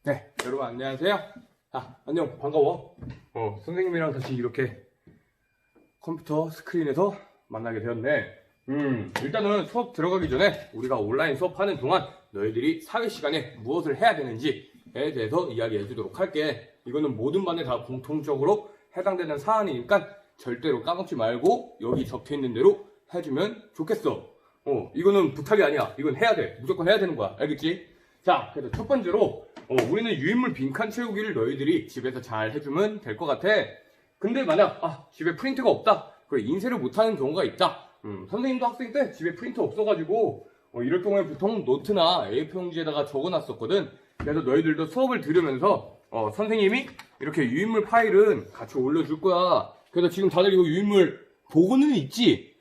네, 여러분 안녕하세요. 안녕, 반가워. 선생님이랑 다시 이렇게 컴퓨터 스크린에서 만나게 되었네. 일단은 수업 들어가기 전에 우리가 온라인 수업하는 동안 너희들이 사회 시간에 무엇을 해야 되는지에 대해서 이야기해 주도록 할게. 이거는 모든 반에 다 공통적으로 해당되는 사안이니까 절대로 까먹지 말고 여기 적혀 있는 대로 해주면 좋겠어. 이거는 부탁이 아니야. 이건 해야 돼. 무조건 해야 되는 거야. 알겠지? 자, 그래서 첫 번째로 우리는 유인물 빈칸 채우기를 너희들이 집에서 잘 해주면 될 것 같아. 근데 만약 집에 프린터가 없다. 그래, 인쇄를 못하는 경우가 있다. 선생님도 학생 때 집에 프린터 없어가지고 이럴 경우에 보통 노트나 A4 용지에다가 적어놨었거든. 그래서 너희들도 수업을 들으면서 선생님이 이렇게 유인물 파일은 같이 올려줄 거야. 그래서 지금 다들 이거 유인물 보고는 있지?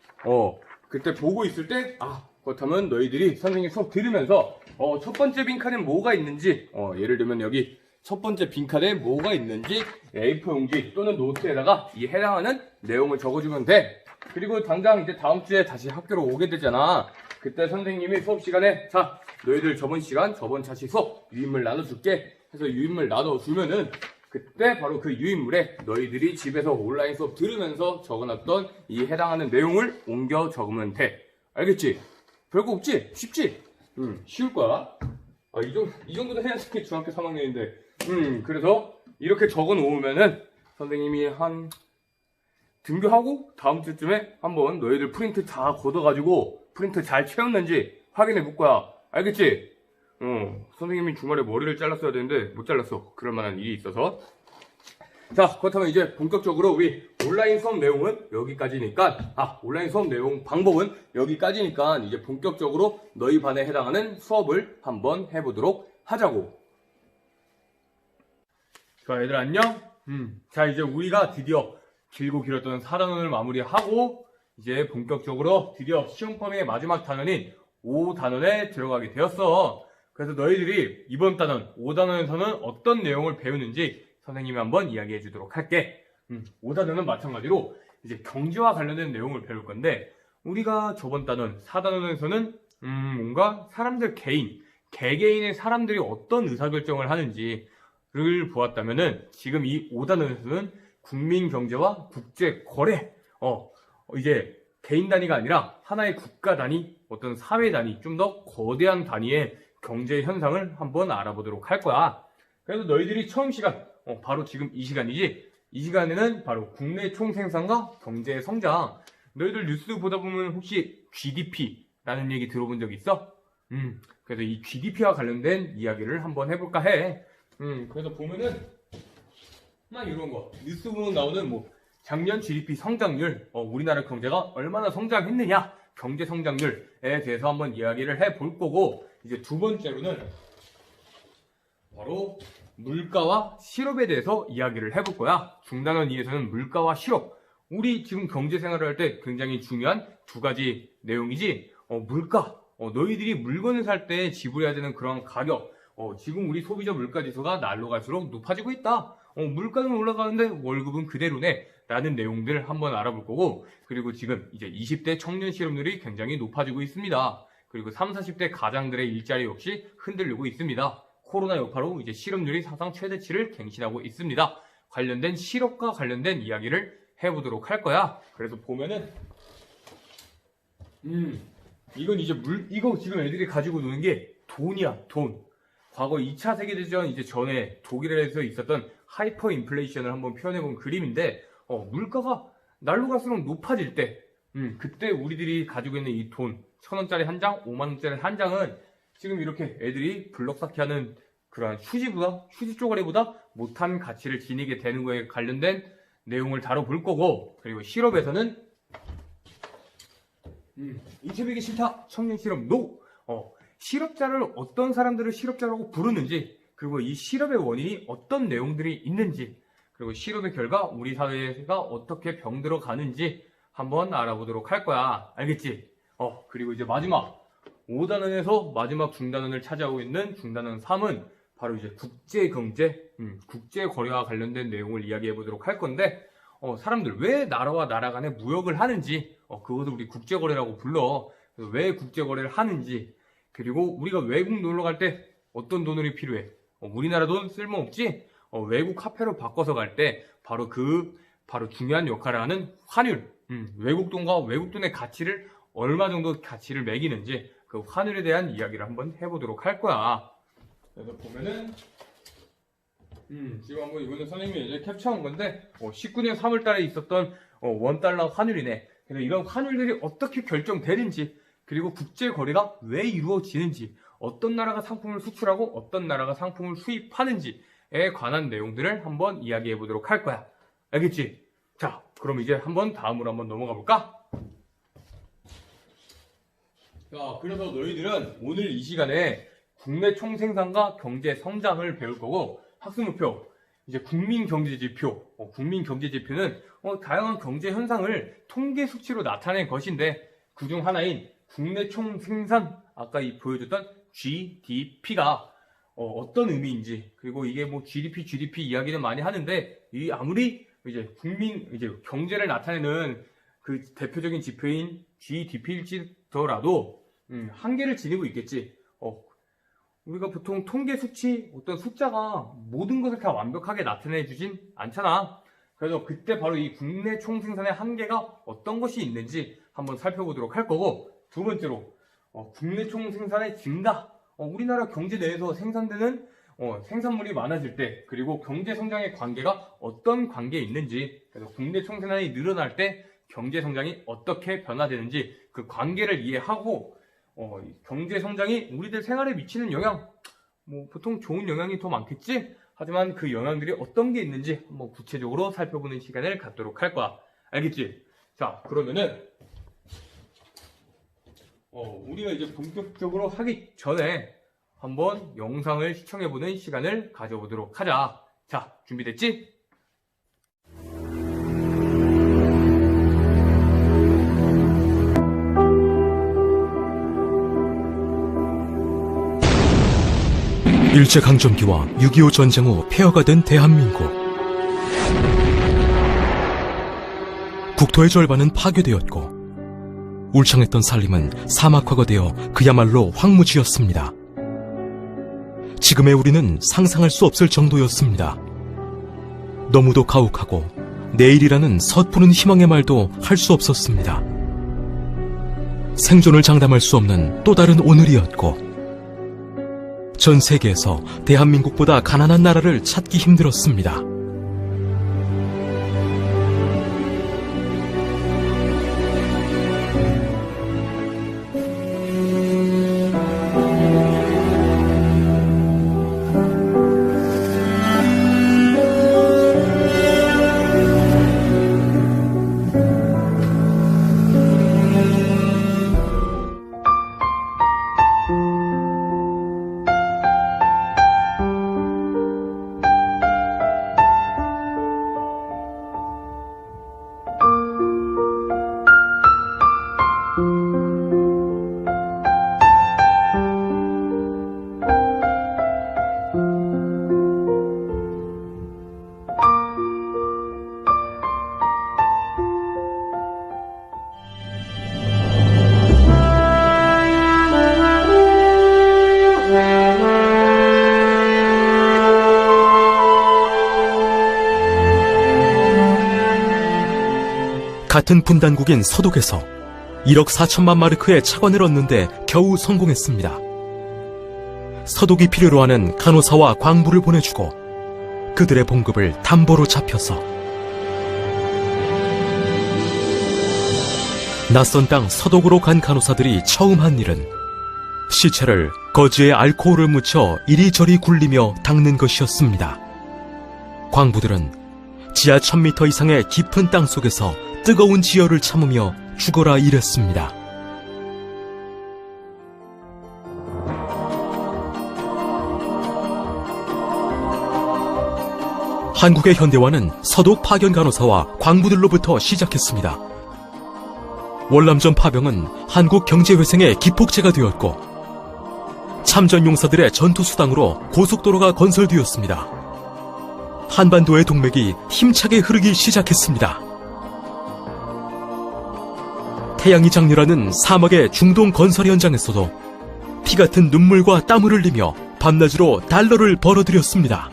그때 보고 있을 때 그렇다면 너희들이 선생님 수업 들으면서 첫 번째 빈칸엔 뭐가 있는지 예를 들면 여기 첫 번째 빈칸에 뭐가 있는지 A4 용지 또는 노트에다가 이 해당하는 내용을 적어주면 돼. 그리고 당장 이제 다음 주에 다시 학교로 오게 되잖아. 그때 선생님이 수업 시간에 자, 너희들 저번 차시 수업 유인물 나눠줄게 해서 유인물 나눠주면은 그때 바로 그 유인물에 너희들이 집에서 온라인 수업 들으면서 적어놨던 이 해당하는 내용을 옮겨 적으면 돼. 알겠지? 별거 없지? 쉽지? 쉬울 거야. 이 정도는 해야 돼. 중학교 3학년인데. 그래서 이렇게 적어 놓으면은 선생님이 한 등교하고 다음 주쯤에 한번 너희들 프린트 다 걷어가지고 프린트 잘 채웠는지 확인해 볼 거야. 알겠지? 선생님이 주말에 머리를 잘랐어야 되는데 못 잘랐어. 그럴 만한 일이 있어서. 자, 그렇다면 이제 본격적으로 우리 온라인 수업 내용은 여기까지니까 온라인 수업 내용 방법은 여기까지니까 이제 본격적으로 너희 반에 해당하는 수업을 한번 해보도록 하자고. 자, 얘들 안녕? 자, 이제 우리가 드디어 길고 길었던 4단원을 마무리하고 이제 본격적으로 드디어 시험 범위의 마지막 단원인 5단원에 들어가게 되었어. 그래서 너희들이 이번 단원 5단원에서는 어떤 내용을 배우는지 선생님이 한번 이야기해 주도록 할게. 5단원은 마찬가지로 이제 경제와 관련된 내용을 배울 건데 우리가 저번 단원 4단원에서는 뭔가 사람들 개개인의 사람들이 어떤 의사결정을 하는지를 보았다면은 지금 이 5단원에서는 국민 경제와 국제 거래 이제 개인 단위가 아니라 하나의 국가 단위, 어떤 사회 단위, 좀 더 거대한 단위의 경제 현상을 한번 알아보도록 할 거야. 그래서 너희들이 처음 시간, 바로 지금 이 시간이지? 이 시간에는 바로 국내 총생산과 경제 성장. 너희들 뉴스 보다 보면 혹시 GDP라는 얘기 들어본 적 있어? 그래서 이 GDP와 관련된 이야기를 한번 해볼까 해. 그래서 보면은, 막 이런 거. 뉴스 보면 나오는 작년 GDP 성장률, 우리나라 경제가 얼마나 성장했느냐, 경제 성장률에 대해서 한번 이야기를 해볼 거고, 이제 두 번째로는 바로 물가와 실업에 대해서 이야기를 해볼 거야. 중단원 2에서는 물가와 실업. 우리 지금 경제 생활을 할 때 굉장히 중요한 두 가지 내용이지. 물가. 너희들이 물건을 살 때 지불해야 되는 그런 가격. 지금 우리 소비자 물가 지수가 날로 갈수록 높아지고 있다. 물가는 올라가는데 월급은 그대로네. 라는 내용들 한번 알아볼 거고, 그리고 지금 이제 20대 청년 실업률이 굉장히 높아지고 있습니다. 그리고 30, 40대 가장들의 일자리 역시 흔들리고 있습니다. 코로나 여파로 이제 실업률이 사상 최대치를 갱신하고 있습니다. 관련된 실업과 관련된 이야기를 해보도록 할 거야. 그래서 보면은, 이건 이제 이거 지금 애들이 가지고 노는 게 돈이야, 돈. 과거 2차 세계대전 이제 전에 독일에서 있었던 하이퍼 인플레이션을 한번 표현해본 그림인데, 물가가 날로 갈수록 높아질 때, 그때 우리들이 가지고 있는 이 돈, 1,000원짜리 한 장, 5만원짜리 한 장은 지금 이렇게 애들이 블럭 쌓기 하는 그러한 휴지 쪼가리보다 못한 가치를 지니게 되는 거에 관련된 내용을 다뤄볼 거고, 그리고 실업에서는, 인쇄비기 싫다, 청년 실업, NO! 실업자를 어떤 사람들을 실업자라고 부르는지, 그리고 이 실업의 원인이 어떤 내용들이 있는지, 그리고 실업의 결과 우리 사회가 어떻게 병들어 가는지 한번 알아보도록 할 거야. 알겠지? 그리고 이제 마지막 5단원에서 마지막 중단원을 차지하고 있는 중단원 3은 바로 이제 국제경제, 국제거래와 관련된 내용을 이야기해 보도록 할 건데, 사람들 왜 나라와 나라 간에 무역을 하는지, 그것을 우리 국제거래라고 불러. 그래서 왜 국제거래를 하는지, 그리고 우리가 외국 놀러 갈 때 어떤 돈이 필요해? 우리나라 돈 쓸모없지? 외국 화폐로 바꿔서 갈 때 바로 중요한 역할을 하는 환율, 외국 돈과 외국 돈의 가치를 얼마 정도 가치를 매기는지 그 환율에 대한 이야기를 한번 해보도록 할 거야. 그래서 보면은 지금 한번 이거는 선생님이 이제 캡처한 건데 19년 3월 달에 있었던 원달러 환율이네. 그래서 이런 환율들이 어떻게 결정되는지, 그리고 국제 거래가 왜 이루어지는지, 어떤 나라가 상품을 수출하고 어떤 나라가 상품을 수입하는지에 관한 내용들을 한번 이야기해 보도록 할 거야. 알겠지? 자, 그럼 이제 다음으로 한번 넘어가 볼까? 자, 그래서 너희들은 오늘 이 시간에 국내 총생산과 경제 성장을 배울 거고, 학습목표, 이제 국민경제지표. 국민경제지표는 다양한 경제 현상을 통계 수치로 나타낸 것인데, 그중 하나인 국내 총생산, 아까 보여줬던 GDP가 어떤 의미인지, 그리고 이게 GDP 이야기는 많이 하는데, 이 아무리 이제 경제를 나타내는 그 대표적인 지표인 GDP일지더라도 한계를 지니고 있겠지. 우리가 보통 통계 수치, 어떤 숫자가 모든 것을 다 완벽하게 나타내 주진 않잖아. 그래서 그때 바로 이 국내 총생산의 한계가 어떤 것이 있는지 한번 살펴보도록 할 거고, 두 번째로 국내 총생산의 증가, 우리나라 경제 내에서 생산되는 생산물이 많아질 때, 그리고 경제 성장의 관계가 어떤 관계에 있는지, 그래서 국내 총생산이 늘어날 때 경제 성장이 어떻게 변화되는지 그 관계를 이해하고, 경제 성장이 우리들 생활에 미치는 영향, 보통 좋은 영향이 더 많겠지? 하지만 그 영향들이 어떤 게 있는지 한번 구체적으로 살펴보는 시간을 갖도록 할 거야. 알겠지? 자, 그러면은 우리가 이제 본격적으로 하기 전에 한번 영상을 시청해보는 시간을 가져보도록 하자. 자, 준비됐지? 일제강점기와 6.25 전쟁 후 폐허가 된 대한민국. 국토의 절반은 파괴되었고 울창했던 산림은 사막화가 되어 그야말로 황무지였습니다. 지금의 우리는 상상할 수 없을 정도였습니다. 너무도 가혹하고 내일이라는 섣부른 희망의 말도 할 수 없었습니다. 생존을 장담할 수 없는 또 다른 오늘이었고, 전 세계에서 대한민국보다 가난한 나라를 찾기 힘들었습니다. 같은 분단국인 서독에서 1억 4천만 마르크의 차관을 얻는데 겨우 성공했습니다. 서독이 필요로 하는 간호사와 광부를 보내주고 그들의 봉급을 담보로 잡혀서 낯선 땅 서독으로 간 간호사들이 처음 한 일은 시체를 거즈에 알코올을 묻혀 이리저리 굴리며 닦는 것이었습니다. 광부들은 지하 1000m 이상의 깊은 땅 속에서 뜨거운 지열을 참으며 죽어라 일했습니다. 한국의 현대화는 서독 파견 간호사와 광부들로부터 시작했습니다. 월남전 파병은 한국 경제회생의 기폭제가 되었고, 참전 용사들의 전투수당으로 고속도로가 건설되었습니다. 한반도의 동맥이 힘차게 흐르기 시작했습니다. 태양이 장렬하는 사막의 중동 건설 현장에서도 피 같은 눈물과 땀을 흘리며 밤낮으로 달러를 벌어들였습니다.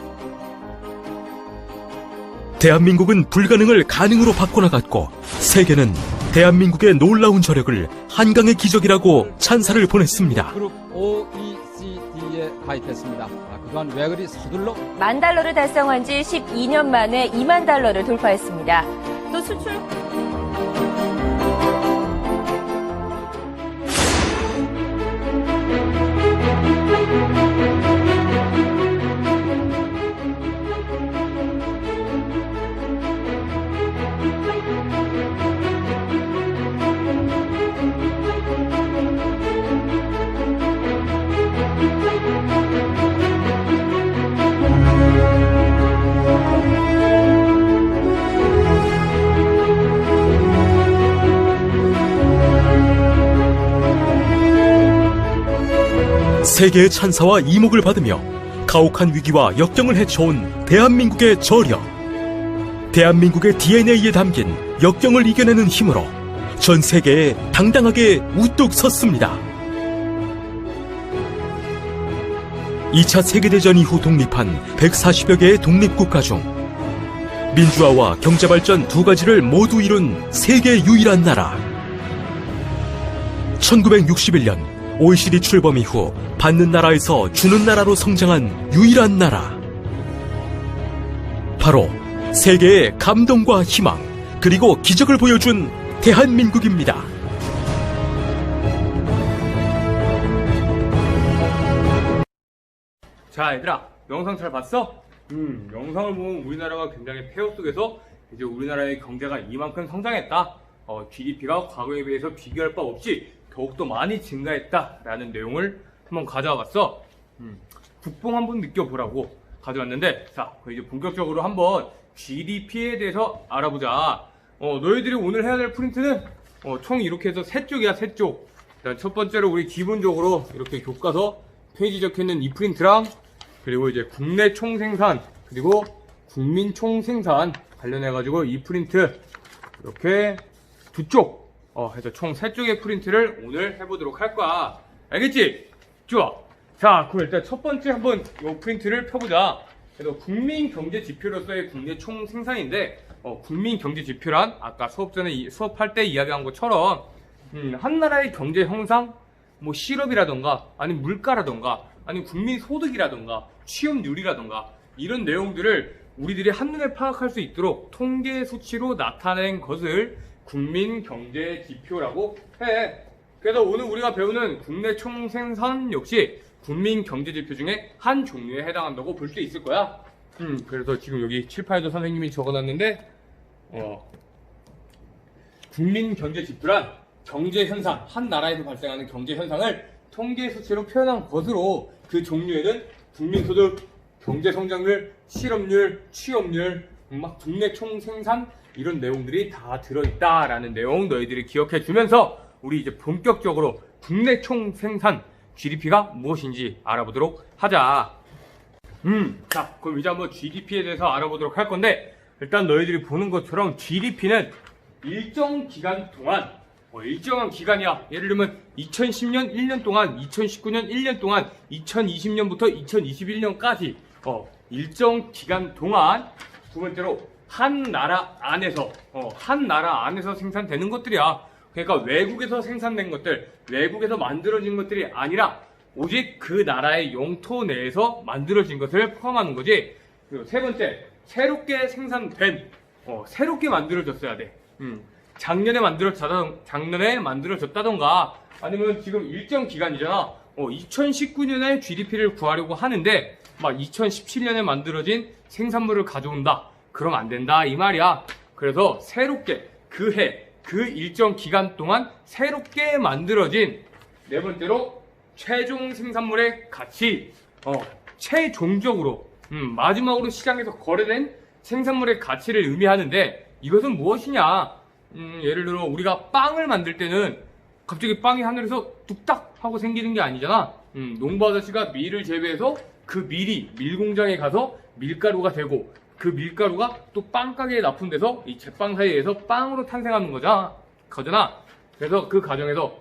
대한민국은 불가능을 가능으로 바꿔나갔고 세계는 대한민국의 놀라운 저력을 한강의 기적이라고 찬사를 보냈습니다. 그룹 OECD에 가입했습니다. 그동안 왜 그리 서둘러? $10,000를 달성한 지 12년 만에 $20,000를 돌파했습니다. 또 수출 세계의 찬사와 이목을 받으며 가혹한 위기와 역경을 헤쳐온 대한민국의 저력. 대한민국의 DNA에 담긴 역경을 이겨내는 힘으로 전 세계에 당당하게 우뚝 섰습니다. 2차 세계대전 이후 독립한 140여 개의 독립국가 중 민주화와 경제발전 두 가지를 모두 이룬 세계 유일한 나라. 1961년 OECD 출범 이후 받는 나라에서 주는 나라로 성장한 유일한 나라. 바로 세계의 감동과 희망, 그리고 기적을 보여준 대한민국입니다. 자, 얘들아, 영상 잘 봤어? 영상을 보면 우리나라가 굉장히 폐허 속에서 이제 우리나라의 경제가 이만큼 성장했다. GDP가 과거에 비해서 비교할 바 없이 더욱더 많이 증가했다라는 내용을 한번 가져와 봤어. 국뽕 한번 느껴보라고 가져왔는데, 자, 이제 본격적으로 한번 GDP에 대해서 알아보자. 너희들이 오늘 해야 될 프린트는 총 이렇게 해서 3쪽이야, 3쪽. 일단 첫 번째로 우리 기본적으로 이렇게 교과서 페이지 적혀있는 이 프린트랑, 그리고 이제 국내 총생산, 그리고 국민 총생산 관련해가지고 이 프린트 이렇게 2쪽 해서 총 3쪽의 프린트를 오늘 해보도록 할 거야. 알겠지? 좋아. 자, 그럼 일단 첫 번째 한번 이 프린트를 펴보자. 그래서 국민 경제 지표로서의 국내 총 생산인데, 국민 경제 지표란 아까 수업 전에 수업할 때 이야기한 것처럼 한 나라의 경제 형상, 뭐 실업이라던가 아니면 물가라던가 아니면 국민 소득이라던가 취업률이라던가 이런 내용들을 우리들이 한눈에 파악할 수 있도록 통계 수치로 나타낸 것을 국민 경제 지표라고 해. 그래서 오늘 우리가 배우는 국내 총생산 역시 국민 경제 지표 중에 한 종류에 해당한다고 볼 수 있을 거야. 그래서 지금 여기 칠판에도 선생님이 적어놨는데, 국민 경제 지표란 경제 현상, 한 나라에서 발생하는 경제 현상을 통계 수치로 표현한 것으로 그 종류에는 국민소득, 경제 성장률, 실업률, 취업률, 막 국내 총생산 이런 내용들이 다 들어있다라는 내용 너희들이 기억해 주면서 우리 이제 본격적으로 국내 총생산 GDP가 무엇인지 알아보도록 하자. 자, 그럼 이제 한번 GDP에 대해서 알아보도록 할 건데, 일단 너희들이 보는 것처럼 GDP는 일정 기간 동안, 일정한 기간이야. 예를 들면 2010년 1년 동안, 2019년 1년 동안, 2020년부터 2021년까지 일정 기간 동안, 두 번째로 한 나라 안에서 생산되는 것들이야. 그러니까 외국에서 생산된 것들, 외국에서 만들어진 것들이 아니라 오직 그 나라의 영토 내에서 만들어진 것을 포함하는 거지. 그리고 세 번째, 새롭게 생산된, 새롭게 만들어졌어야 돼. 작년에 만들어졌다던가 아니면 지금 일정 기간이잖아. 2019년에 GDP를 구하려고 하는데 막 2017년에 만들어진 생산물을 가져온다. 그럼 안 된다 이 말이야. 그래서 새롭게 그 해, 그 일정 기간 동안 새롭게 만들어진, 네 번째로 최종 생산물의 가치, 최종적으로 마지막으로 시장에서 거래된 생산물의 가치를 의미하는데, 이것은 무엇이냐? 예를 들어 우리가 빵을 만들 때는 갑자기 빵이 하늘에서 뚝딱 하고 생기는 게 아니잖아. 농부 아저씨가 밀을 재배해서 그 밀이 밀공장에 가서 밀가루가 되고, 그 밀가루가 또 빵가게에 납품돼서 이 제빵 사이에서 빵으로 탄생하는 거잖아. 그래서 그 과정에서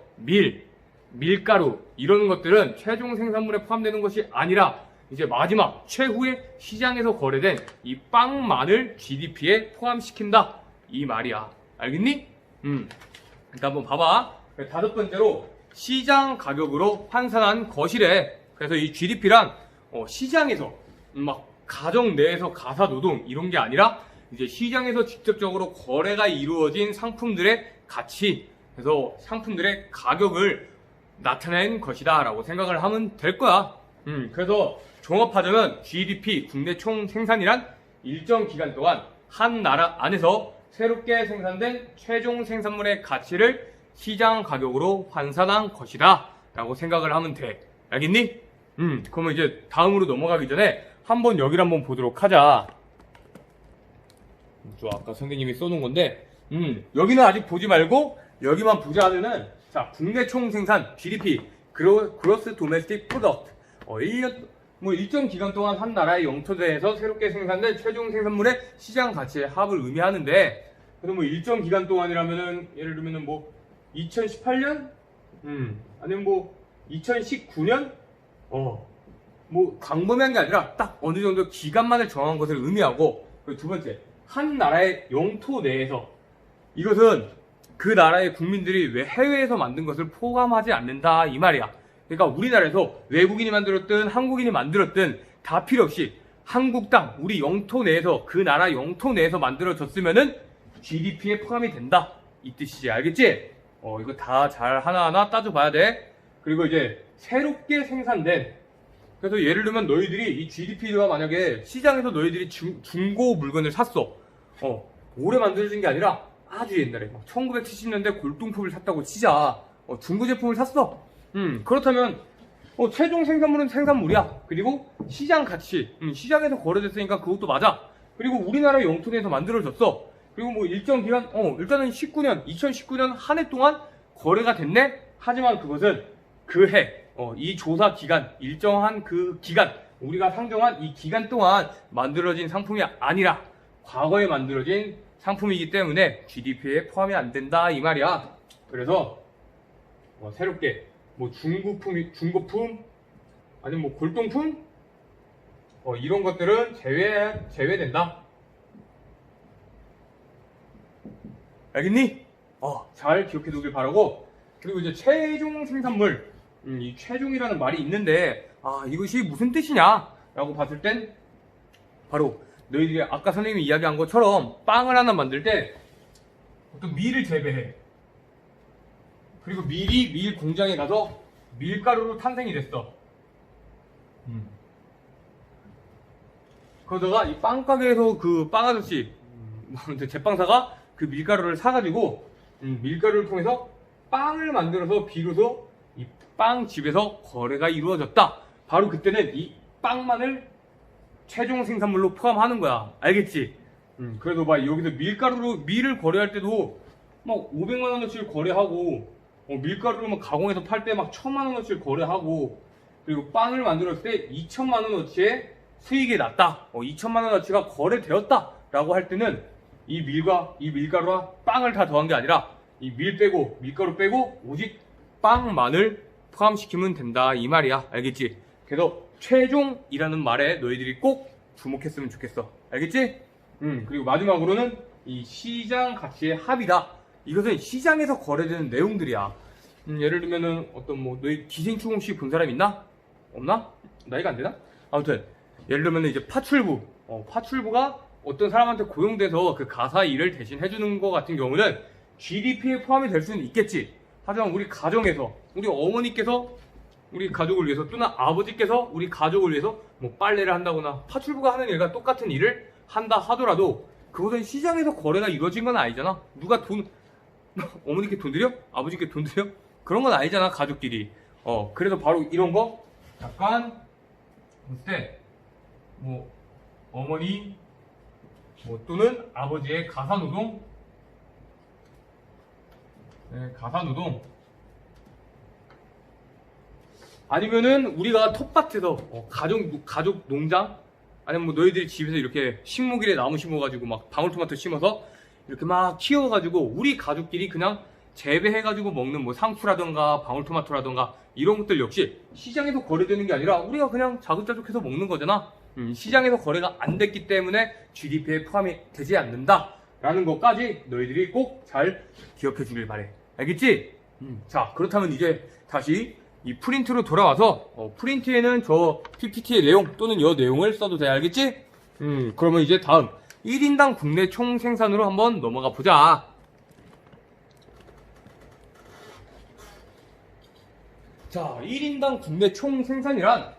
밀가루 이런 것들은 최종 생산물에 포함되는 것이 아니라 이제 마지막 최후의 시장에서 거래된 이 빵만을 GDP에 포함시킨다 이 말이야. 알겠니? 일단 한번 봐봐. 다섯 번째로 시장 가격으로 환산한 것이래. 그래서 이 GDP란 시장에서 막 가정 내에서 가사 노동 이런 게 아니라 이제 시장에서 직접적으로 거래가 이루어진 상품들의 가치, 그래서 상품들의 가격을 나타낸 것이다 라고 생각을 하면 될 거야. 그래서 종합하자면 GDP, 국내 총 생산이란 일정 기간 동안 한 나라 안에서 새롭게 생산된 최종 생산물의 가치를 시장 가격으로 환산한 것이다 라고 생각을 하면 돼. 알겠니? 그러면 이제 다음으로 넘어가기 전에 한번 여기를 한번 보도록 하자. 저 아까 선생님이 써놓은 건데, 여기는 아직 보지 말고 여기만 보자 하면은, 자, 국내 총 생산 GDP, 그로스 도메스틱 프로덕트. 1년 일정 기간 동안 한 나라의 영토 내에서 새롭게 생산된 최종 생산물의 시장 가치의 합을 의미하는데, 그래서 뭐 일정 기간 동안이라면은 예를 들면은 뭐 2018년, 아니면 뭐 2019년, 뭐 광범위한 게 아니라 딱 어느 정도 기간만을 정한 것을 의미하고, 그리고 두 번째, 한 나라의 영토 내에서 이것은 그 나라의 국민들이 왜 해외에서 만든 것을 포함하지 않는다 이 말이야. 그러니까 우리나라에서 외국인이 만들었든 한국인이 만들었든 다 필요 없이 한국 땅, 우리 영토 내에서 그 나라 영토 내에서 만들어졌으면은 GDP에 포함이 된다 이 뜻이지. 알겠지? 이거 다 잘 하나하나 따져봐야 돼. 그리고 이제 새롭게 생산된, 그래서 예를 들면 너희들이 이 GDP가 만약에 시장에서 너희들이 중고 물건을 샀어. 올해 만들어진 게 아니라 아주 옛날에 1970년대 골동품을 샀다고 치자. 중고 제품을 샀어. 그렇다면 최종 생산물은 생산물이야. 그리고 시장 가치, 시장에서 거래됐으니까 그것도 맞아. 그리고 우리나라 영토 내에서 만들어졌어. 그리고 뭐 일정 기간, 일단은 2019년 한 해 동안 거래가 됐네? 하지만 그것은 그 해, 이 조사 기간, 일정한 그 기간, 우리가 상정한 이 기간 동안 만들어진 상품이 아니라 과거에 만들어진 상품이기 때문에 GDP에 포함이 안 된다 이 말이야. 그래서 새롭게 뭐 중고품 아니면 뭐 골동품 이런 것들은 제외된다. 알겠니? 잘 기억해 두길 바라고. 그리고 이제 최종 생산물, 이 최종이라는 말이 있는데 이것이 무슨 뜻이냐 라고 봤을 땐 바로 너희들이 아까 선생님이 이야기한 것처럼 빵을 하나 만들 때 어떤 밀을 재배해. 그리고 밀 공장에 가서 밀가루로 탄생이 됐어. 그러다가 이 빵가게에서 그 빵 아저씨, 제빵사가 그 밀가루를 사가지고 밀가루를 통해서 빵을 만들어서 비로소 이 빵집에서 거래가 이루어졌다. 바로 그때는 이 빵만을 최종 생산물로 포함하는 거야. 알겠지? 그래서 막 여기서 밀을 거래할 때도 막 500만 원어치를 거래하고, 밀가루를 막 가공해서 팔 때 막 1000만 원어치를 거래하고, 그리고 빵을 만들었을 때 2천만 원어치의 수익이 났다. 2천만 원어치가 거래되었다. 라고 할 때는 이 밀가루와 빵을 다 더한 게 아니라 이 밀가루 빼고 오직 빵만을 포함시키면 된다. 이 말이야. 알겠지? 그래서 최종이라는 말에 너희들이 꼭 주목했으면 좋겠어. 알겠지? 그리고 마지막으로는 이 시장 가치의 합이다. 이것은 시장에서 거래되는 내용들이야. 예를 들면은 너희 기생충 혹시 본 사람 있나? 없나? 나이가 안 되나? 아무튼 예를 들면은 이제 파출부가 어떤 사람한테 고용돼서 그 가사 일을 대신 해주는 것 같은 경우는 GDP에 포함이 될 수는 있겠지. 하지만 우리 가정에서, 우리 어머니께서 우리 가족을 위해서, 또는 아버지께서 우리 가족을 위해서 뭐 빨래를 한다거나 파출부가 하는 일과 똑같은 일을 한다 하더라도 그것은 시장에서 거래가 이루어진 건 아니잖아. 누가 어머니께 돈 드려? 아버지께 돈 드려? 그런 건 아니잖아, 가족끼리. 그래서 바로 이런 거 잠깐 볼 때 뭐 어머니 또는 아버지의 가사노동, 가사노동, 아니면은 우리가 텃밭에서 가족 농장, 아니면 뭐 너희들이 집에서 이렇게 식목일에 나무 심어가지고 막 방울토마토 심어서 이렇게 막 키워가지고 우리 가족끼리 그냥 재배해가지고 먹는 뭐 상추라던가 방울토마토라던가 이런 것들 역시 시장에서 거래되는 게 아니라 우리가 그냥 자급자족해서 먹는 거잖아. 시장에서 거래가 안 됐기 때문에 GDP에 포함이 되지 않는다 라는 것까지 너희들이 꼭 잘 기억해 주길 바래. 알겠지? 자, 그렇다면 이제 다시 이 프린트로 돌아와서 프린트에는 저 PPT의 내용 또는 이 내용을 써도 돼. 알겠지? 그러면 이제 다음 1인당 국내 총 생산으로 한번 넘어가 보자. 자, 1인당 국내 총 생산이란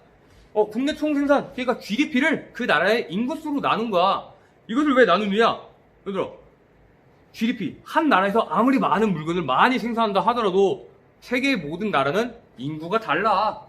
국내 총 생산, 그러니까 GDP를 그 나라의 인구수로 나눈 거야. 이것을 왜 나누느냐? 얘들아, GDP, 한 나라에서 아무리 많은 물건을 많이 생산한다 하더라도 세계의 모든 나라는 인구가 달라.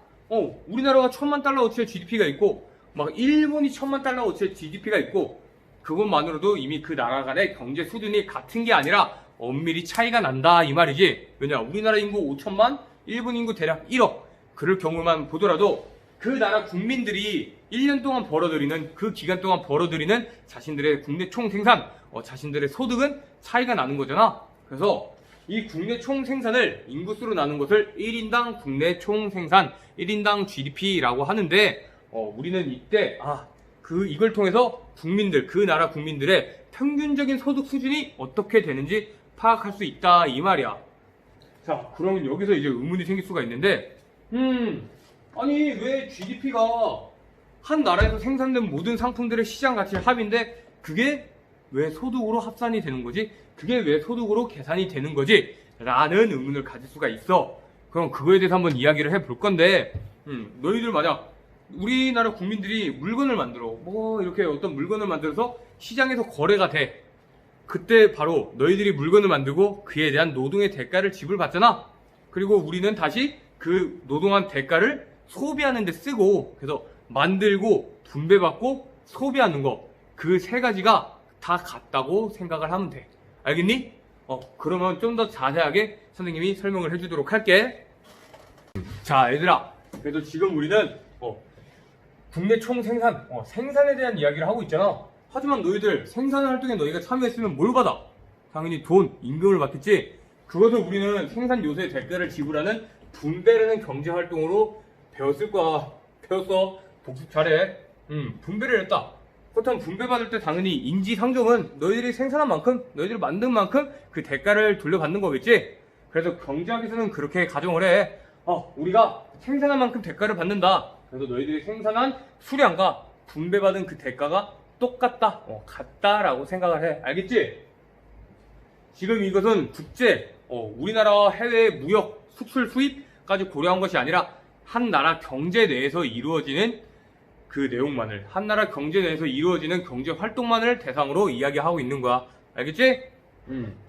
우리나라가 1000만 달러어치의 GDP가 있고 막 일본이 1000만 달러어치의 GDP가 있고 그것만으로도 이미 그 나라 간의 경제 수준이 같은 게 아니라 엄밀히 차이가 난다 이 말이지. 왜냐, 우리나라 인구 5천만, 일본 인구 대략 1억. 그럴 경우만 보더라도 그 나라 국민들이 1년 동안 벌어들이는, 그 기간 동안 벌어들이는 자신들의 국내 총 생산, 자신들의 소득은 차이가 나는 거잖아. 그래서 이 국내 총 생산을 인구수로 나눈 것을 1인당 국내 총 생산, 1인당 GDP라고 하는데, 우리는 이때, 이걸 통해서 국민들, 그 나라 국민들의 평균적인 소득 수준이 어떻게 되는지 파악할 수 있다, 이 말이야. 자, 그러면 여기서 이제 의문이 생길 수가 있는데, 아니, 왜 GDP가 한 나라에서 생산된 모든 상품들의 시장 가치의 합인데, 그게 왜 소득으로 합산이 되는 거지? 그게 왜 소득으로 계산이 되는 거지? 라는 의문을 가질 수가 있어. 그럼 그거에 대해서 한번 이야기를 해볼 건데, 너희들 만약 우리나라 국민들이 물건을 만들어, 이렇게 어떤 물건을 만들어서 시장에서 거래가 돼. 그때 바로 너희들이 물건을 만들고 그에 대한 노동의 대가를 지불받잖아. 그리고 우리는 다시 그 노동한 대가를 소비하는 데 쓰고, 그래서 만들고 분배받고 소비하는 거, 그 세 가지가 다 같다고 생각을 하면 돼. 알겠니? 그러면 좀 더 자세하게 선생님이 설명을 해주도록 할게. 자, 얘들아, 그래도 지금 우리는 국내 총 생산, 생산에 대한 이야기를 하고 있잖아. 하지만 너희들 생산 활동에 너희가 참여했으면 뭘 받아? 당연히 돈, 임금을 받겠지. 그것을 우리는 생산 요소의 대가를 지불하는 분배라는 경제 활동으로 배웠을 거야. 배웠어. 복습 잘해. 분배를 했다. 그렇다면 분배받을 때 당연히 인지상정은 너희들이 생산한 만큼, 너희들이 만든 만큼 그 대가를 돌려받는 거겠지. 그래서 경제학에서는 그렇게 가정을 해. 우리가 생산한 만큼 대가를 받는다. 그래서 너희들이 생산한 수량과 분배받은 그 대가가 똑같다, 같다라고 생각을 해. 알겠지? 지금 이것은 국제, 우리나라와 해외 무역, 수출, 수입까지 고려한 것이 아니라 한 나라 경제 내에서 이루어지는 그 내용만을, 한 나라 경제 내에서 이루어지는 경제 활동만을 대상으로 이야기하고 있는 거야. 알겠지?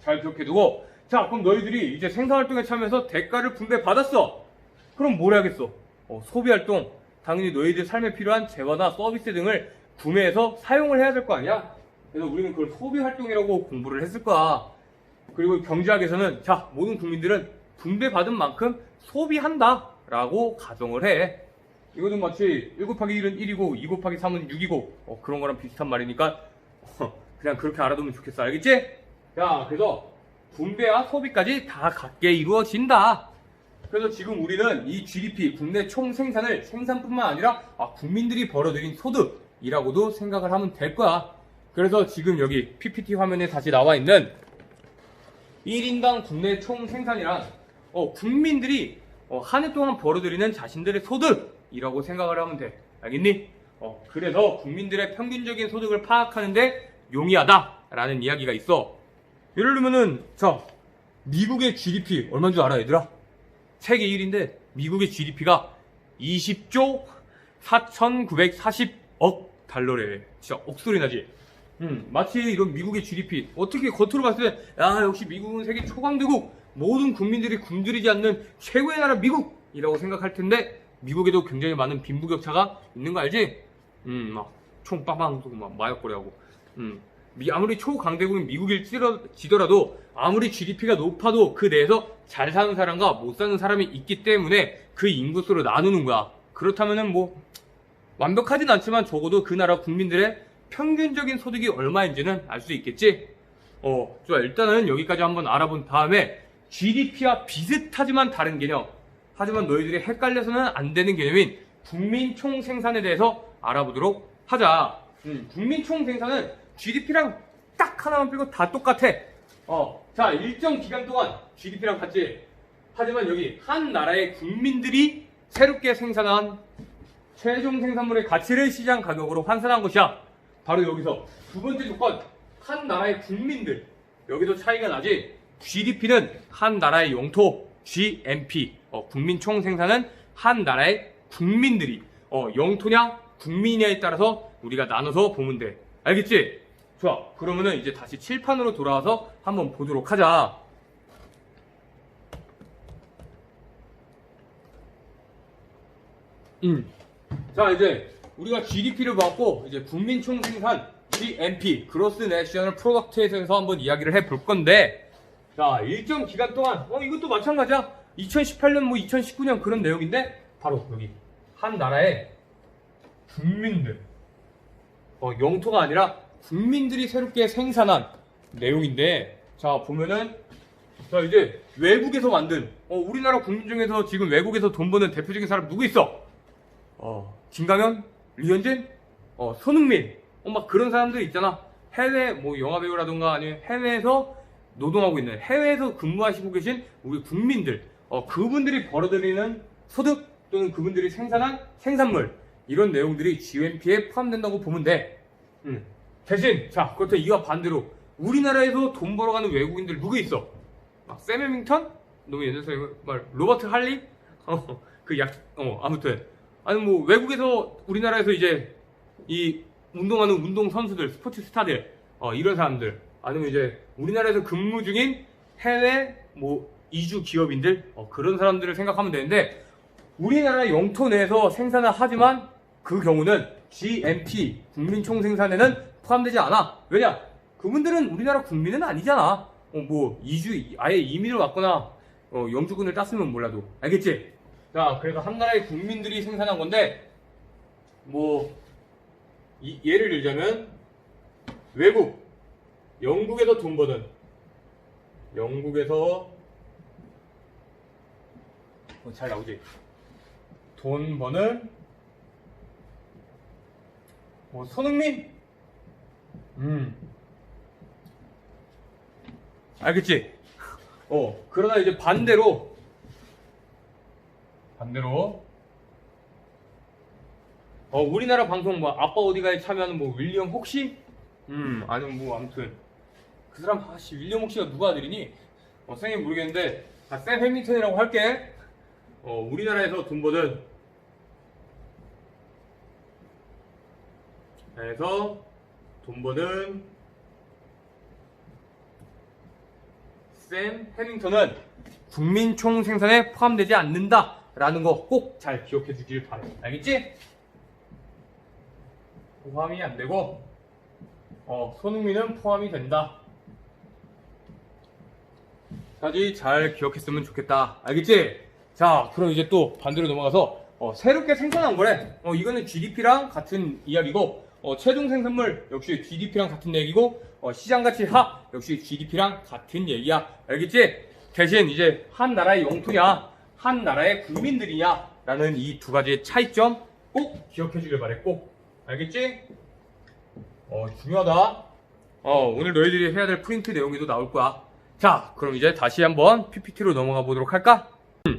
잘 기억해두고. 자, 그럼 너희들이 이제 생산활동에 참여해서 대가를 분배받았어. 그럼 뭘 해야겠어? 소비활동. 당연히 너희들 삶에 필요한 재화나 서비스 등을 구매해서 사용을 해야 될 거 아니야? 그래서 우리는 그걸 소비활동이라고 공부를 했을 거야. 그리고 경제학에서는 자, 모든 국민들은 분배받은 만큼 소비한다 라고 가정을 해. 이거는 마치 1 곱하기 1은 1이고 2 곱하기 3은 6이고 그런 거랑 비슷한 말이니까 그냥 그렇게 알아두면 좋겠어. 알겠지? 자, 그래서 분배와 소비까지 다 같게 이루어진다. 그래서 지금 우리는 이 GDP, 국내 총 생산을 생산뿐만 아니라 국민들이 벌어들인 소득이라고도 생각을 하면 될 거야. 그래서 지금 여기 PPT 화면에 다시 나와 있는 1인당 국내 총 생산이란 국민들이 한 해 동안 벌어들이는 자신들의 소득이라고 생각을 하면 돼. 알겠니? 그래서 국민들의 평균적인 소득을 파악하는데 용이하다라는 이야기가 있어. 예를 들면은 자, 미국의 GDP 얼마인 줄 알아, 얘들아? 세계 1위인데 미국의 GDP가 20조 4,940억 달러래. 진짜 억소리 나지? 마치 이런 미국의 GDP 어떻게 겉으로 봤을 때 역시 미국은 세계 초강대국, 모든 국민들이 굶주리지 않는 최고의 나라 미국이라고 생각할 텐데 미국에도 굉장히 많은 빈부격차가 있는 거 알지? 막 총 빵빵 쏘고 막 마약거리하고 아무리 초강대국인 미국일지더라도 아무리 GDP가 높아도 그 내에서 잘 사는 사람과 못 사는 사람이 있기 때문에 그 인구수로 나누는 거야. 그렇다면은 뭐 완벽하진 않지만 적어도 그 나라 국민들의 평균적인 소득이 얼마인지는 알 수 있겠지? 좋아. 일단은 여기까지 한번 알아본 다음에 GDP와 비슷하지만 다른 개념, 하지만 너희들이 헷갈려서는 안 되는 개념인 국민 총생산에 대해서 알아보도록 하자. 국민 총생산은 GDP랑 딱 하나만 빼고 다 똑같아. 자, 일정 기간 동안 GDP랑 같지. 하지만 여기 한 나라의 국민들이 새롭게 생산한 최종 생산물의 가치를 시장 가격으로 환산한 것이야. 바로 여기서 두 번째 조건, 한 나라의 국민들. 여기도 차이가 나지. GDP는 한 나라의 영토, GNP, 국민 총생산은 한 나라의 국민들이 영토냐 국민이냐에 따라서 우리가 나눠서 보면 돼. 알겠지? 좋아. 그러면은 이제 다시 칠판으로 돌아와서 한번 보도록 하자. 자, 이제 우리가 GDP를 봤고 이제 국민 총생산 GNP, 그로스 내셔널 프로덕트에 대해서 한번 이야기를 해볼 건데, 자, 일정 기간 동안 이것도 마찬가지야. 2018년 2019년 그런 내용인데 바로 여기 한 나라의 국민들, 영토가 아니라 국민들이 새롭게 생산한 내용인데, 자, 보면은, 자, 이제 외국에서 만든, 우리나라 국민 중에서 지금 외국에서 돈 버는 대표적인 사람 누구 있어? 김강현, 류현진, 손흥민, 막 그런 사람들 있잖아. 해외 영화배우라던가 아니면 해외에서 노동하고 있는, 해외에서 근무하시고 계신 우리 국민들, 그분들이 벌어들이는 소득 또는 그분들이 생산한 생산물, 이런 내용들이 GNP에 포함된다고 보면 돼. 대신, 자, 그렇다 이와 반대로 우리나라에서 돈 벌어가는 외국인들 누구 있어? 막 샘 해밍턴? 너무 옛날 사람 말 로버트 할리? 아무튼 아니 외국에서 우리나라에서 이제 이 운동하는 운동 선수들, 스포츠 스타들, 이런 사람들, 아니면 이제 우리나라에서 근무 중인 해외 이주 기업인들, 그런 사람들을 생각하면 되는데, 우리나라 영토 내에서 생산을 하지만 그 경우는 GNP, 국민 총생산에는 포함되지 않아. 왜냐? 그분들은 우리나라 국민은 아니잖아. 아예 이민을 왔거나 영주권을 땄으면 몰라도. 알겠지? 자, 그래서 한 나라의 국민들이 생산한 건데, 예를 들자면 외국, 영국에서 돈 버는, 영국에서 잘 나오지? 돈 버는 손흥민? 알겠지? 그러나 이제 반대로 우리나라 방송 아빠 어디가에 참여하는 윌리엄 혹시? 아니면 아무튼 그 사람 윌리엄 혹시가 누가 아들이니? 선생님 모르겠는데 샘 해밍턴이라고 할게. 우리나라에서 돈 버는, 샘 해밍턴은 국민 총생산에 포함되지 않는다 라는 거 꼭 잘 기억해 주길 바래. 알겠지? 포함이 안 되고 손흥민은 포함이 된다. 까지 잘 기억했으면 좋겠다. 알겠지? 자, 그럼 이제 또 반대로 넘어가서 새롭게 생산한 거래. 이거는 GDP랑 같은 이야기고, 최종 생산물 역시 GDP랑 같은 얘기고, 시장가치 하 역시 GDP랑 같은 얘기야. 알겠지? 대신 이제 한 나라의 영토냐, 한 나라의 국민들이냐 라는 이 두 가지의 차이점 꼭 기억해 주길 바래. 꼭. 알겠지? 중요하다. 오늘 너희들이 해야 될 프린트 내용에도 나올 거야. 자, 그럼 이제 다시 한번 PPT로 넘어가 보도록 할까?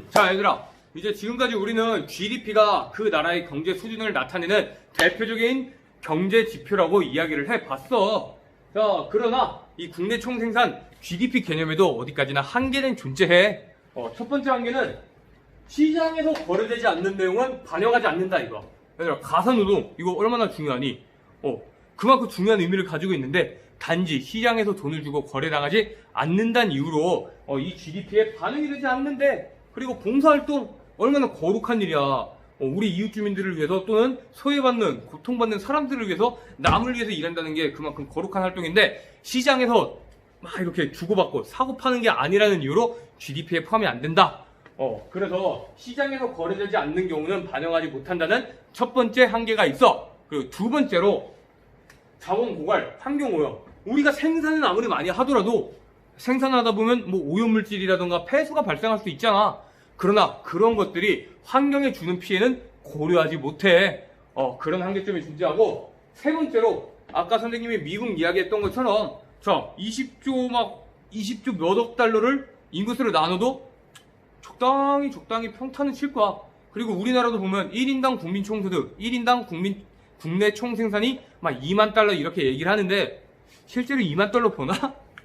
자, 얘들아, 이제 지금까지 우리는 GDP가 그 나라의 경제 수준을 나타내는 대표적인 경제 지표라고 이야기를 해봤어. 자, 그러나 이 국내 총생산 GDP 개념에도 어디까지나 한계는 존재해. 첫 번째 한계는 시장에서 거래되지 않는 내용은 반영하지 않는다, 이거. 얘들아, 가사노동 이거 얼마나 중요하니? 그만큼 중요한 의미를 가지고 있는데, 단지 시장에서 돈을 주고 거래당하지 않는다는 이유로 이 GDP에 반영이 되지 않는데, 그리고 봉사활동 얼마나 거룩한 일이야. 우리 이웃 주민들을 위해서 또는 소외받는, 고통받는 사람들을 위해서, 남을 위해서 일한다는 게 그만큼 거룩한 활동인데, 시장에서 막 이렇게 주고받고 사고 파는 게 아니라는 이유로 GDP에 포함이 안 된다. 그래서 시장에서 거래되지 않는 경우는 반영하지 못한다는 첫 번째 한계가 있어. 그리고 두 번째로 자원 고갈, 환경 오염. 우리가 생산은 아무리 많이 하더라도 생산하다 보면 뭐 오염물질이라던가 폐수가 발생할 수 있잖아. 그러나 그런 것들이 환경에 주는 피해는 고려하지 못해. 그런 한계점이 존재하고, 세 번째로 아까 선생님이 미국 이야기했던 것처럼, 자, 20조 몇 억 달러를 인구수로 나눠도 적당히 평탄은 칠 거야. 그리고 우리나라도 보면 1인당 국민 총소득, 1인당 국내 총생산이 막 2만 달러 이렇게 얘기를 하는데, 실제로 2만 달러 버나?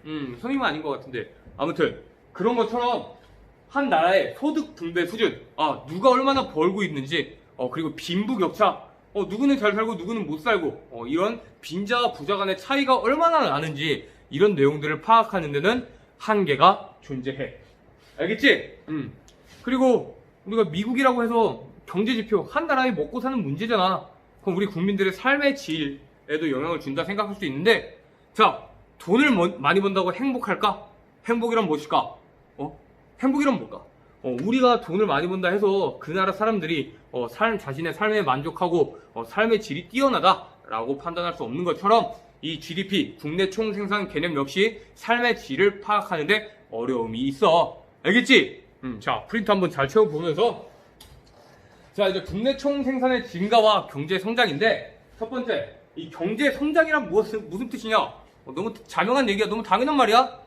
선생님은 아닌 것 같은데. 아무튼 그런 것처럼 한 나라의 소득 분배 수준, 누가 얼마나 벌고 있는지, 그리고 빈부격차, 누구는 잘 살고 누구는 못 살고, 이런 빈자와 부자 간의 차이가 얼마나 나는지, 이런 내용들을 파악하는 데는 한계가 존재해. 알겠지? 그리고 우리가 미국이라고 해서 경제지표, 한 나라의 먹고 사는 문제잖아. 그럼 우리 국민들의 삶의 질에도 영향을 준다 생각할 수 있는데, 자, 돈을 많이 번다고 행복할까? 행복이란 무엇일까? 행복이란 뭘까? 우리가 돈을 많이 번다 해서 그 나라 사람들이 자신의 삶에 만족하고 삶의 질이 뛰어나다라고 판단할 수 없는 것처럼, 이 GDP, 국내 총생산 개념 역시 삶의 질을 파악하는데 어려움이 있어. 알겠지? 자, 프린트 한번 잘 채워보면서, 자, 이제 국내 총생산의 증가와 경제 성장인데, 첫 번째, 이 경제 성장이란 무슨 뜻이냐? 너무 자명한 얘기야. 너무 당연한 말이야.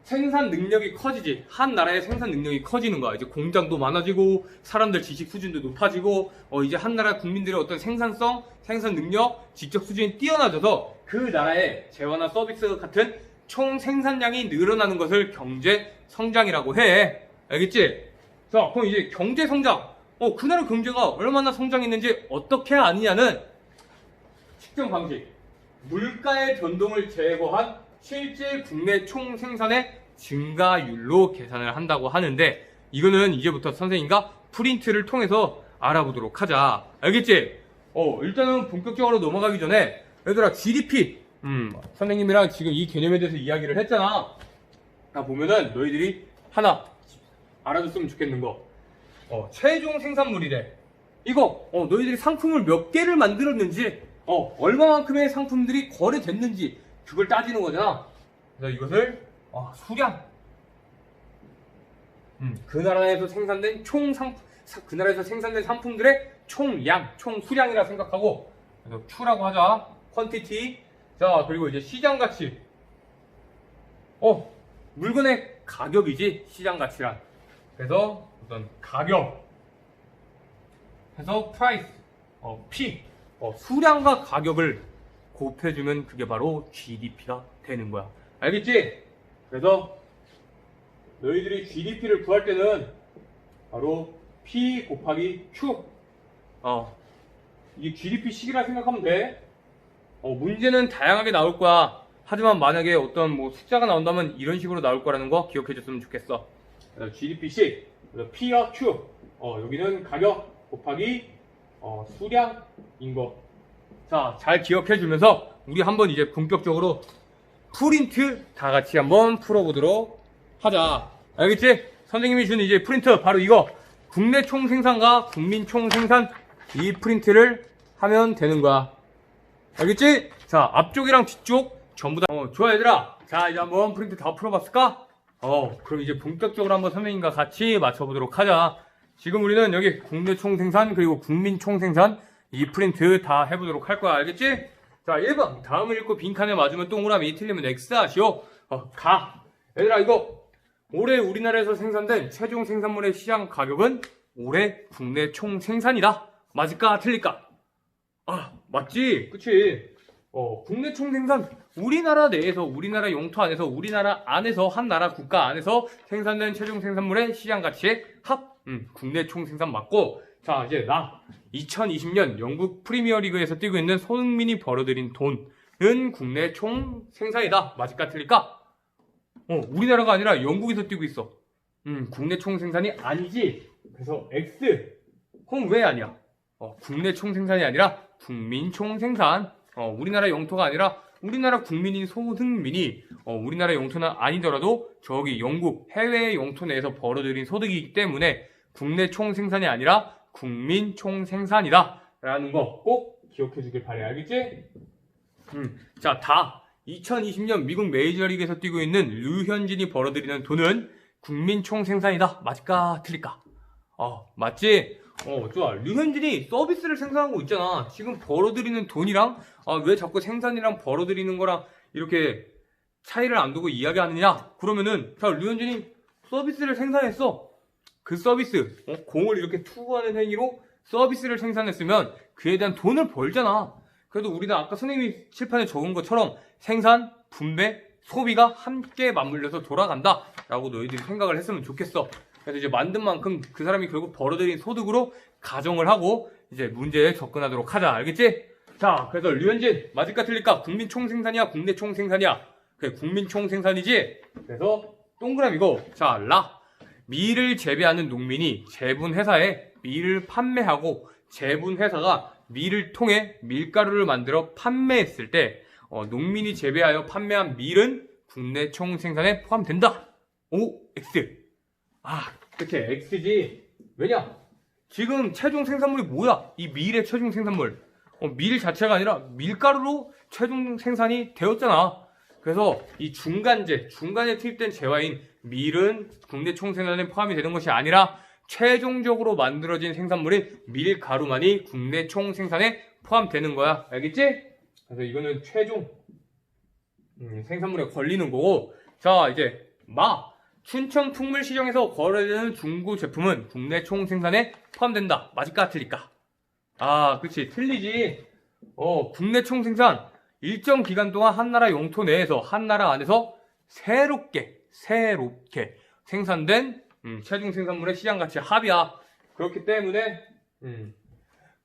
생산 능력이 커지지. 한 나라의 생산 능력이 커지는 거야. 이제 공장도 많아지고, 사람들 지식 수준도 높아지고, 이제 한 나라 국민들의 어떤 생산성, 생산 능력, 지적 수준이 뛰어나져서 그 나라의 재화나 서비스 같은 총 생산량이 늘어나는 것을 경제 성장이라고 해. 알겠지? 자, 그럼 이제 경제 성장. 그 나라 경제가 얼마나 성장했는지 어떻게 아느냐는 측정 방식. 물가의 변동을 제거한 실제 국내 총 생산의 증가율로 계산을 한다고 하는데, 이거는 이제부터 선생님과 프린트를 통해서 알아보도록 하자. 알겠지? 일단은 본격적으로 넘어가기 전에 얘들아, GDP 선생님이랑 지금 이 개념에 대해서 이야기를 했잖아. 보면은 너희들이 하나 알아줬으면 좋겠는 거, 최종 생산물이래. 이거 너희들이 상품을 몇 개를 만들었는지, 얼마만큼의 상품들이 거래됐는지 그걸 따지는 거잖아. 그래서 이것을 수량, 그 나라에서 생산된 그 나라에서 생산된 상품들의 총량, 총수량이라 생각하고, 그래서 Q라고 하자. 퀀티티. 자, 그리고 이제 시장 가치. 물건의 가격이지, 시장 가치란. 그래서 어떤 가격. 그래서 price, P. 수량과 가격을 곱해주면 그게 바로 GDP가 되는 거야. 알겠지? 그래서 너희들이 GDP를 구할 때는 바로 P 곱하기 Q. 이게 GDP 식이라 생각하면 돼. 문제는 다양하게 나올 거야. 하지만 만약에 어떤 뭐 숫자가 나온다면 이런 식으로 나올 거라는 거 기억해 줬으면 좋겠어. 그래서 GDP 식, 그래서 P와 Q. 여기는 가격 곱하기 수량인 거. 자, 잘 기억해 주면서 우리 한번 이제 본격적으로 프린트 다 같이 한번 풀어보도록 하자. 알겠지? 선생님이 준 이제 프린트 바로 이거. 국내 총생산과 국민 총생산, 이 프린트를 하면 되는 거야. 알겠지? 자, 앞쪽이랑 뒤쪽 전부 다. 좋아, 얘들아. 자, 이제 한번 프린트 다 풀어봤을까? 그럼 이제 본격적으로 한번 선생님과 같이 맞춰보도록 하자. 지금 우리는 여기 국내 총생산 그리고 국민 총생산 이 프린트 다 해보도록 할 거야. 알겠지? 자, 1번. 다음을 읽고 빈칸에 맞으면 동그라미, 틀리면 X 하시오. 가. 얘들아, 이거 올해 우리나라에서 생산된 최종 생산물의 시장 가격은 올해 국내 총 생산이다. 맞을까? 틀릴까? 맞지? 그치? 국내 총 생산, 우리나라 내에서, 우리나라 영토 안에서, 우리나라 안에서, 한 나라 국가 안에서 생산된 최종 생산물의 시장 가치의 합. 국내 총 생산 맞고. 자, 이제 2020년 영국 프리미어리그에서 뛰고 있는 손흥민이 벌어들인 돈은 국내 총 생산이다. 맞을까? 틀릴까? 우리나라가 아니라 영국에서 뛰고 있어. 국내 총 생산이 아니지. 그래서 X. 그럼 왜 아니야? 국내 총 생산이 아니라 국민 총 생산. 우리나라 영토가 아니라 우리나라 국민인 손흥민이 우리나라 영토는 아니더라도 저기 영국 해외 영토 내에서 벌어들인 소득이기 때문에 국내 총 생산이 아니라 국민 총 생산이다 라는 거 꼭 기억해 주길 바래. 알겠지? 자, 2020년 미국 메이저리그에서 뛰고 있는 류현진이 벌어들이는 돈은 국민 총생산이다. 맞을까 틀릴까? 맞지? 좋아. 류현진이 서비스를 생산하고 있잖아. 지금 벌어들이는 돈이랑 왜 자꾸 생산이랑 벌어들이는 거랑 이렇게 차이를 안 두고 이야기하느냐? 그러면은 자, 류현진이 서비스를 생산했어. 그 서비스, 공을 이렇게 투구하는 행위로 서비스를 생산했으면 그에 대한 돈을 벌잖아. 그래도 우리는 아까 선생님이 칠판에 적은 것처럼 생산, 분배, 소비가 함께 맞물려서 돌아간다 라고 너희들이 생각을 했으면 좋겠어. 그래서 이제 만든 만큼 그 사람이 결국 벌어들인 소득으로 가정을 하고 이제 문제에 접근하도록 하자. 알겠지? 자, 그래서 류현진 맞을까 틀릴까? 국민 총생산이야? 국내 총생산이야? 그래, 국민 총생산이지? 그래서 동그라미고, 자, 밀을 재배하는 농민이 제분회사에 밀을 판매하고 제분회사가 밀을 통해 밀가루를 만들어 판매했을 때 농민이 재배하여 판매한 밀은 국내 총생산에 포함된다. O, X. 그렇게 X지. 왜냐? 지금 최종 생산물이 뭐야? 이 밀의 최종 생산물. 밀 자체가 아니라 밀가루로 최종 생산이 되었잖아. 그래서 이 중간에 투입된 재화인 밀은 국내 총생산에 포함이 되는 것이 아니라 최종적으로 만들어진 생산물인 밀가루만이 국내 총생산에 포함되는 거야. 알겠지? 그래서 이거는 최종 생산물에 걸리는 거고. 자, 이제 춘천 풍물시장에서 거래되는 중고 제품은 국내 총생산에 포함된다. 맞을까 틀릴까? 그치, 틀리지. 국내 총생산 일정 기간 동안 한 나라 영토 내에서 한 나라 안에서 새롭게 생산된 최종 생산물의 시장 가치 합이야. 그렇기 때문에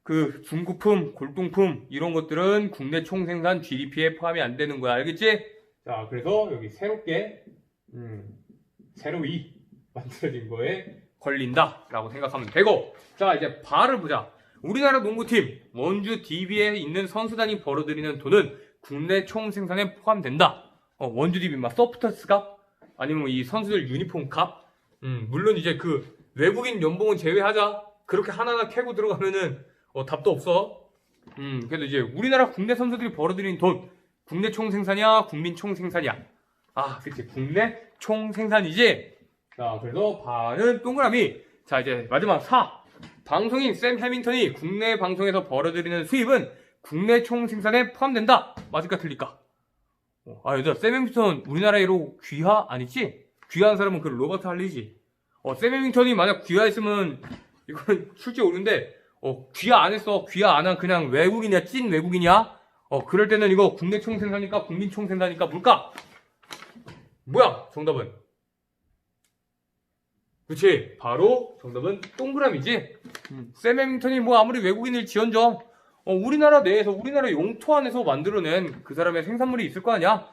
그 중고품, 골동품 이런 것들은 국내 총생산 GDP에 포함이 안 되는 거야. 알겠지? 자, 그래서 여기 새롭게 새로이 만들어진 거에 걸린다라고 생각하면 되고. 자, 이제 발을 보자. 우리나라 농구팀 원주 DB에 있는 선수단이 벌어들이는 돈은 국내 총생산에 포함된다. 원주 DB 서프터스 값 아니면 이 선수들 유니폼 값. 물론 이제 그 외국인 연봉은 제외하자. 그렇게 하나하나 캐고 들어가면은 답도 없어. 그래도 이제 우리나라 국내 선수들이 벌어들인 돈 국내 총생산이야? 국민 총생산이야? 그치, 국내 총생산이지. 자, 그래서 반은 동그라미. 자, 이제 마지막 4. 방송인 샘 해밍턴이 국내 방송에서 벌어들이는 수입은 국내 총생산에 포함된다. 맞을까 틀릴까? 얘들아, 샘 해밍턴 우리나라로 귀하 아니지? 귀한 사람은 그 로버트 할리지. 샘 해밍턴이 만약 귀하했으면 이건 출제 오는데 귀하 안 했어. 귀하 안 한 그냥 외국인이야. 찐 외국인이야. 그럴 때는 이거 국내 총생산이니까 국민 총생산이니까 뭘까? 뭐야? 정답은? 그치, 바로 정답은 동그라미지. 샘 해밍턴이 아무리 외국인을 지언정 우리나라 내에서 우리나라 영토 안에서 만들어낸 그 사람의 생산물이 있을 거 아니야.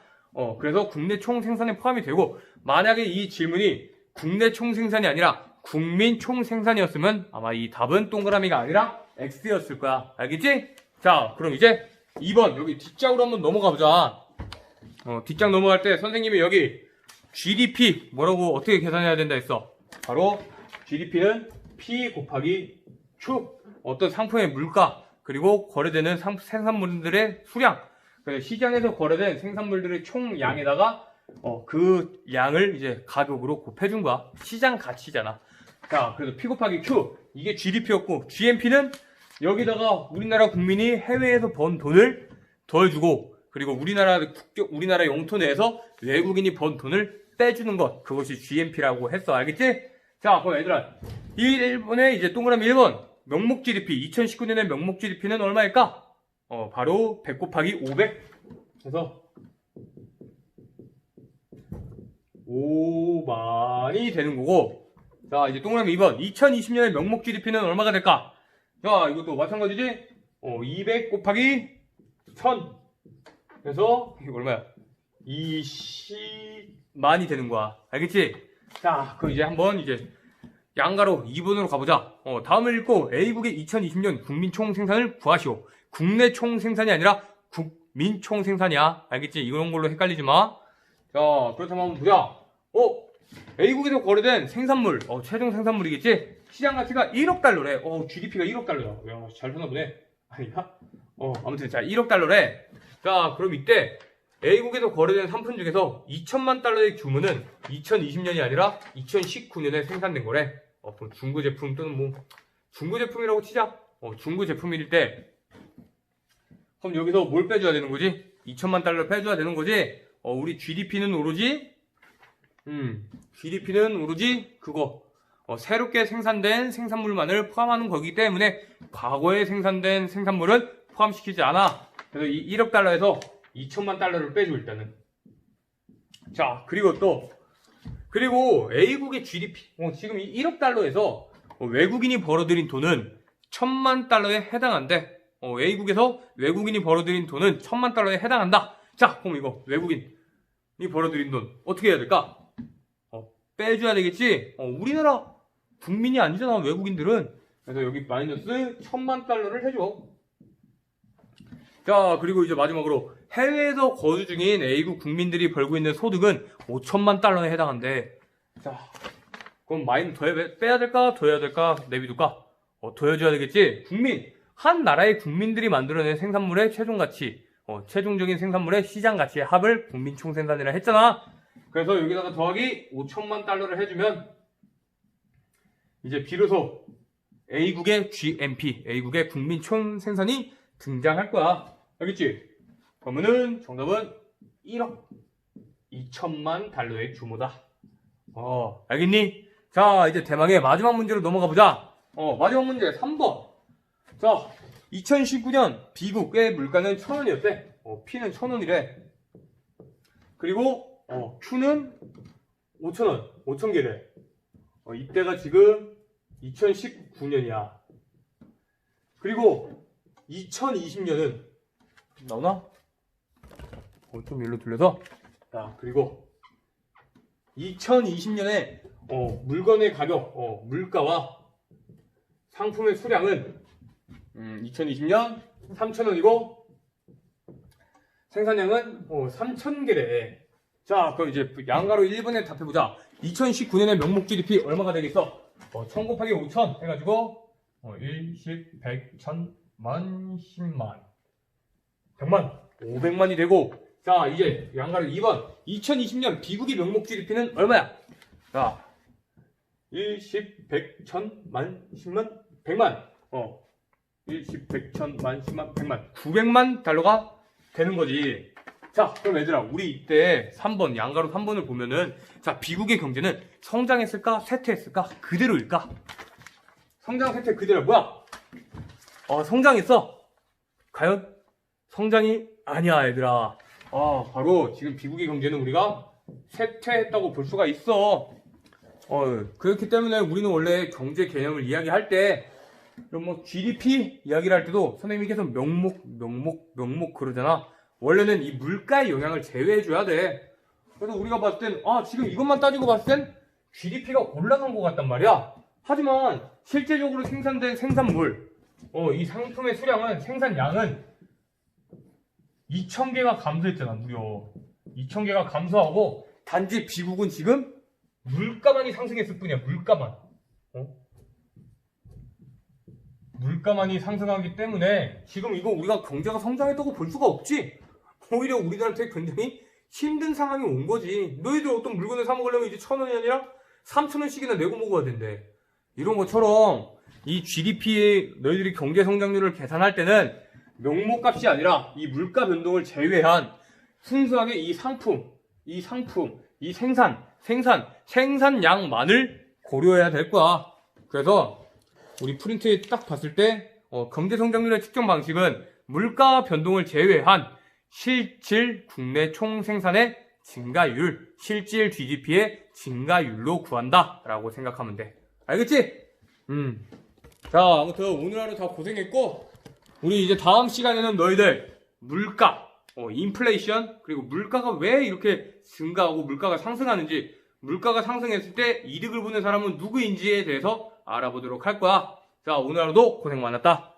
그래서 국내 총생산에 포함이 되고, 만약에 이 질문이 국내 총생산이 아니라 국민 총생산이었으면 아마 이 답은 동그라미가 아니라 X였을 거야. 알겠지? 자, 그럼 이제 2번 여기 뒷장으로 한번 넘어가 보자. 뒷장 넘어갈 때 선생님이 여기 GDP 뭐라고 어떻게 계산해야 된다 했어? 바로 GDP는 P 곱하기 Q, 어떤 상품의 물가 그리고 거래되는 생산물들의 수량, 시장에서 거래된 생산물들의 총량에다가 그 양을 이제 가격으로 곱해준 거야. 시장 가치잖아. 자, 그래서 P 곱하기 Q, 이게 GDP였고, GNP는 여기다가 우리나라 국민이 해외에서 번 돈을 더해주고, 그리고 우리나라 영토 내에서 외국인이 번 돈을 빼주는 것, 그것이 GNP라고 했어. 알겠지? 자, 그럼 얘들아, 1번에 이제 동그라미 1번 명목 GDP, 2019년의 명목 GDP는 얼마일까? 바로 100 곱하기 500 해서 5만이 되는 거고. 자, 이제 동그라미 2번 2020년의 명목 GDP는 얼마가 될까? 자, 이것도 마찬가지지? 200 곱하기 1000 그래서 이게 얼마야? 20만이 되는 거야. 알겠지? 자, 그럼 이제 한번 이제 양가로 2번으로 가보자. 다음을 읽고 A국의 2020년 국민 총생산을 구하시오. 국내 총생산이 아니라 국민 총생산이야. 알겠지? 이런 걸로 헷갈리지 마. 자, 그렇다면 한번 보자. A국에서 거래된 생산물, 최종 생산물이겠지? 시장 가치가 1억 달러래. GDP가 1억 달러야. 야, 잘 보나 보네. 아닌가? 아무튼, 자, 1억 달러래. 자, 그럼 이때, A국에서 거래된 상품 중에서 2천만 달러의 규모는 2020년이 아니라 2019년에 생산된 거래. 그럼 중고 제품 또는 뭐 중고 제품이라고 치자. 중고 제품일 때 그럼 여기서 뭘 빼줘야 되는 거지? 2천만 달러 빼줘야 되는 거지? 우리 GDP는 오로지 그거 새롭게 생산된 생산물만을 포함하는 거기 때문에 과거에 생산된 생산물은 포함시키지 않아. 그래서 이 1억 달러에서 2천만 달러를 빼줘 일단은. 자, 그리고 A국의 GDP 지금 이 1억 달러에서 외국인이 벌어들인 돈은 1,000만 달러에 해당한대. A국에서 외국인이 벌어들인 돈은 1,000만 달러에 해당한다. 자, 그럼 이거 외국인이 벌어들인 돈 어떻게 해야 될까? 빼줘야 되겠지? 우리나라 국민이 아니잖아, 외국인들은. 그래서 여기 마이너스 1,000만 달러를 해줘. 자, 그리고 이제 마지막으로 해외에서 거주 중인 A국 국민들이 벌고 있는 소득은 5천만 달러에 해당한대. 자, 그럼 마이너스 빼야 될까? 더 해야 될까? 내비둘까? 더 해줘야 되겠지? 한 나라의 국민들이 만들어낸 생산물의 최종 가치, 최종적인 생산물의 시장 가치의 합을 국민 총생산이라 했잖아. 그래서 여기다가 더하기 5천만 달러를 해주면 이제 비로소 A국의 GNP, A국의 국민 총생산이 등장할 거야. 알겠지? 그러면은 정답은 1억 2천만 달러의 규모다. 알겠니? 자, 이제 대망의 마지막 문제로 넘어가 보자. 마지막 문제 3번. 자, 2019년 비국의 물가는 1,000원이었대. P는 1,000원이래. 그리고 Q는 5,000원, 5,000개래. 이때가 지금 2019년이야. 그리고 2020년은 나오나? 좀 일로 돌려서. 자, 그리고 2020년에 물건의 가격, 물가와 상품의 수량은 2020년 3,000원이고 생산량은 3,000개래. 자, 그럼 이제 양가로 1번에 답해보자. 2019년에 명목 GDP 얼마가 되겠어? 1000 곱하기 5,000 해가지고 1, 10, 100, 1000, 만, 10만, 100만, 500만이 되고. 자, 이제 양가로 2번. 2020년 비국의 명목 GDP는 얼마야? 자, 1, 10, 100, 1000, 만, 10만, 100만. 1, 10, 100, 1000, 만, 10만, 100만. 900만 달러가 되는 거지. 자, 그럼 얘들아, 우리 이때 3번, 양가로 3번을 보면은, 자, 비국의 경제는 성장했을까? 쇠퇴했을까? 그대로일까? 성장, 쇠퇴 그대로. 뭐야? 성장했어. 과연? 성장이 아니야, 얘들아. 바로 지금 비국의 경제는 우리가 쇠퇴했다고 볼 수가 있어. 그렇기 때문에 우리는 원래 경제 개념을 이야기할 때, 그럼 뭐 GDP 이야기를 할 때도 선생님이 계속 명목 그러잖아. 원래는 이 물가의 영향을 제외해줘야 돼. 그래서 우리가 봤을 땐, 지금 이것만 따지고 봤을 땐 GDP가 올라간 것 같단 말이야. 하지만 실제적으로 생산된 생산물, 이 상품의 수량은, 생산량은 2,000개가 감소했잖아, 무려. 2,000개가 감소하고, 단지 비국은 지금 물가만이 상승했을 뿐이야, 물가만. 물가만이 상승하기 때문에 지금 이거 우리가 경제가 성장했다고 볼 수가 없지. 오히려 우리들한테 굉장히 힘든 상황이 온 거지. 너희들 어떤 물건을 사 먹으려면 이제 1,000원이 아니라 3,000원씩이나 내고 먹어야 된대. 이런 것처럼 이 GDP의 너희들이 경제 성장률을 계산할 때는 명목값이 아니라 이 물가 변동을 제외한 순수하게 이 생산량만을 고려해야 될 거야. 그래서 우리 프린트에 딱 봤을 때 경제 성장률의 측정 방식은 물가 변동을 제외한 실질 국내 총생산의 증가율, 실질 GDP의 증가율로 구한다 라고 생각하면 돼. 알겠지? 자, 아무튼 오늘 하루 다 고생했고, 우리 이제 다음 시간에는 너희들 물가, 인플레이션, 그리고 물가가 왜 이렇게 증가하고 물가가 상승하는지, 물가가 상승했을 때 이득을 보는 사람은 누구인지에 대해서 알아보도록 할 거야. 자, 오늘 하루도 고생 많았다.